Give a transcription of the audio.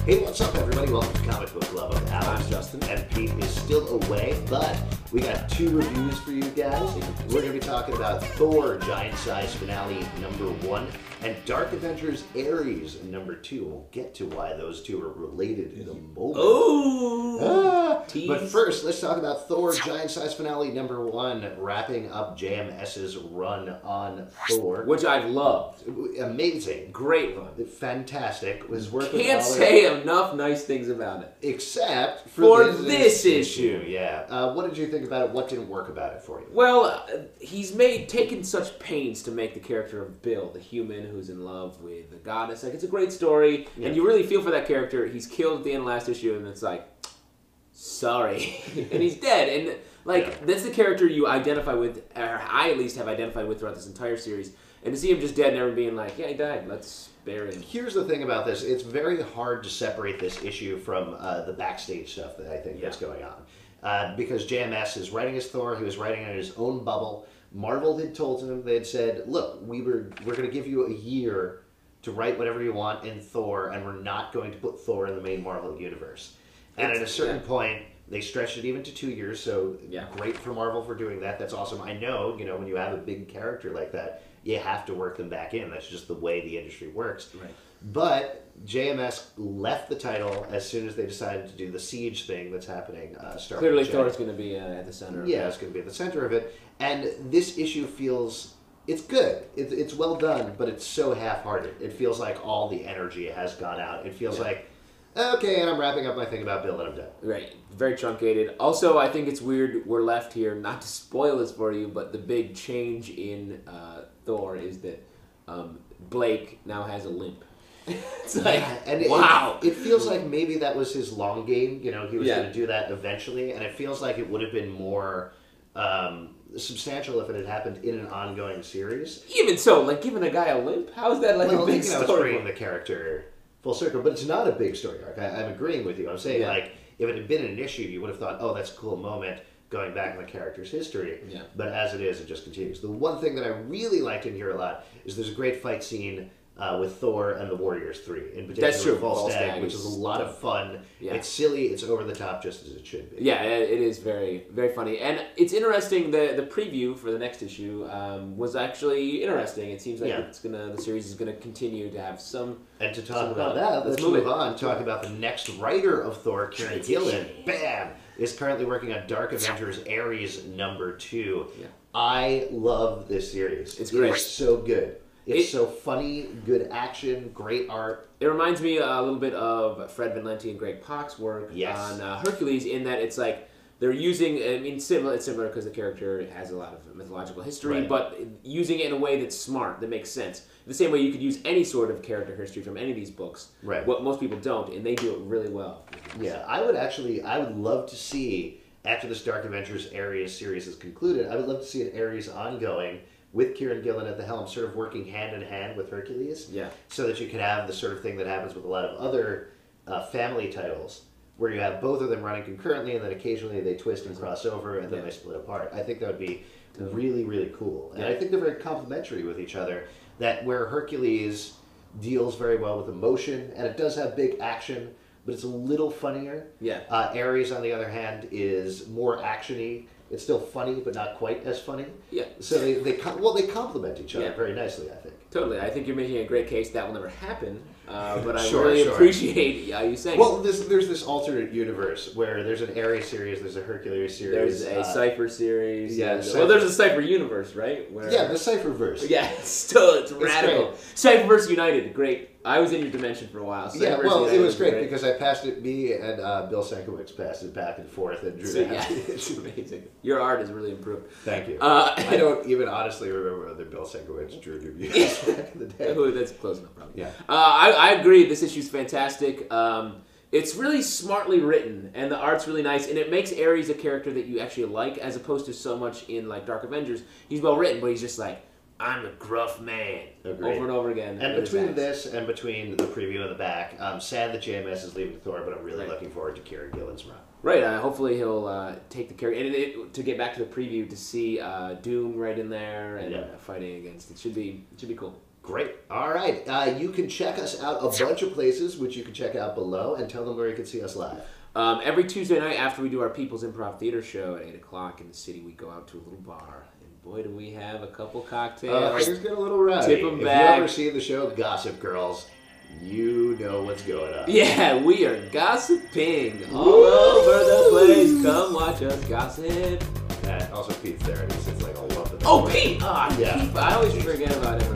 Hey, what's up, everybody? Welcome to Comic Book Club. I'm Alex. I'm Justin. And Pete is still away, but we got 2 reviews for you guys. We're going to be talking about Thor Giant Size Finale #1 and Dark Avengers Ares #2. We'll get to why those 2 are related in a moment. But first, let's talk about Thor Giant Size Finale #1, wrapping up JMS's run on Thor. Which I've loved. Amazing. Great run. Fantastic. Was working. Can't say enough nice things about it. Except for this issue. Yeah. What did you think about it? What didn't work about it for you? Well, he's taken such pains to make the character of Bill, the human who's in love with the goddess. Like, it's a great story, and you really feel for that character. He's killed at the end of last issue, and it's like, sorry. And he's dead. And, that's the character you identify with, or I at least have identified with throughout this entire series. And to see him just dead and everyone being like, yeah, he died, let's bury him. Here's the thing about this. It's very hard to separate this issue from the backstage stuff that I think that's going on. Because JMS is writing as Thor. He was writing in his own bubble. Marvel had told him, they had said, look, we're going to give you a year to write whatever you want in Thor, and we're not going to put Thor in the main Marvel universe. And at a certain point, they stretched it even to 2 years, so great for Marvel for doing that. That's awesome. I know, when you have a big character like that, you have to work them back in. That's just the way the industry works. Right. But JMS left the title as soon as they decided to do the Siege thing that's happening. Clearly Thor's going to be at the center of it. Yeah, it's going to be at the center of it. And this issue feels... It's good. It's well done, but it's so half-hearted. It feels like all the energy has gone out. It feels like... Okay, and I'm wrapping up my thing about Bill and I'm done. Right. Very truncated. Also, I think it's weird we're left here, not to spoil this for you, but the big change in Thor is that Blake now has a limp. It's like, wow. It feels like maybe that was his long game. He was going to do that eventually, and it feels like it would have been more substantial if it had happened in an ongoing series. Even so, giving a guy a limp? How is that a big story? I was bringing the character... full circle, but it's not a big story arc. I'm agreeing with you. I'm saying, if it had been an issue, you would have thought, oh, that's a cool moment going back in the character's history. Yeah. But as it is, it just continues. The one thing that I really liked in here a lot is there's a great fight scene with Thor and the Warriors 3. In particular, that's true. Volstagg, which is a lot of fun. Yeah. It's silly. It's over the top, just as it should be. Yeah, it is very, very funny. And it's interesting, the preview for the next issue was actually interesting. It seems like the series is going to continue to have some... And to talk about that, let's move on. Talk about the next writer of Thor, Kieran Gillen. Bam! Is currently working on Dark Avengers Ares #2. Yeah. I love this series. It's great. It's so good. It's so funny, good action, great art. It reminds me a little bit of Fred Van Lente and Greg Pak's work on Hercules, in that it's like they're using, it's similar because the character has a lot of mythological history, but using it in a way that's smart, that makes sense. The same way you could use any sort of character history from any of these books. Right. What most people don't, and they do it really well. Yeah, I would love to see, after this Dark Avengers Ares series is concluded, I would love to see an Ares ongoing with Kieran Gillen at the helm, sort of working hand in hand with Hercules. Yeah. So that you could have the sort of thing that happens with a lot of other family titles, where you have both of them running concurrently, and then occasionally they twist and cross over, and then they split apart. I think that would be really, really cool. And I think they're very complementary with each other, that where Hercules deals very well with emotion, and it does have big action, but it's a little funnier. Yeah. Ares, on the other hand, is more action-y. It's still funny, but not quite as funny. Yeah. So they complement each other very nicely, I think. Totally. I think you're making a great case. That will never happen. But I really appreciate you saying Well, there's this alternate universe where there's an Ares series, there's a Hercules series. There's a Cypher series. Yeah. Well, there's a Cypher universe, right? Where, the Cypherverse. Yeah, it's radical. Cypherverse United, great. I was in your dimension for a while. Cypherverse it was great because I passed it, me and Bill Sienkiewicz passed it back and forth and drew it out. It's amazing. Your art has really improved. Thank you. I don't even honestly remember whether Bill Sienkiewicz drew reviews back in the day. That's close enough, probably. Yeah. I agree. This issue's fantastic. It's really smartly written, and the art's really nice, and it makes Ares a character that you actually like, as opposed to so much in Dark Avengers. He's well written, but he's just like, I'm a gruff man. Agreed. Over and over again. And between this and between the preview and the back, I'm sad that JMS is leaving Thor, but I'm really looking forward to Kieran Gillen's run. Right. Hopefully he'll take the character. And to get back to the preview, to see Doom right in there and fighting against it should be cool. Great. All right. You can check us out a bunch of places, which you can check out below, and tell them where you can see us live. Every Tuesday night after we do our People's Improv Theater show at 8 o'clock in the city, we go out to a little bar. And boy, do we have a couple cocktails. Just get a little rowdy. Tip 'em if back. you ever see the show Gossip Girls, you know what's going on. Yeah, we are gossiping all over the place. Come watch us gossip. Also, Pete's there, and he sits like a lump in the Oh, Pete! Oh, Yeah. Pete! I always forget about him.